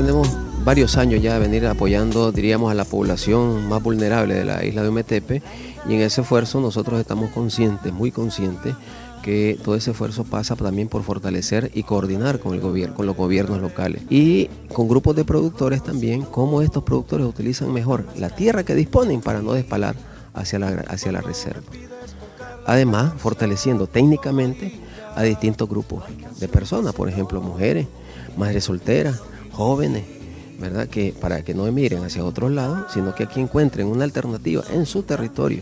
tenemos varios años ya de venir apoyando, diríamos, a la población más vulnerable de la isla de Ometepe, y en ese esfuerzo nosotros estamos conscientes, muy conscientes, que todo ese esfuerzo pasa también por fortalecer y coordinar con el gobierno, con los gobiernos locales y con grupos de productores también, cómo estos productores utilizan mejor la tierra que disponen para no despalar hacia la reserva. Además, fortaleciendo técnicamente a distintos grupos de personas, por ejemplo, mujeres, madres solteras, jóvenes, ¿verdad? Que para que no emigren hacia otros lados, sino que aquí encuentren una alternativa en su territorio.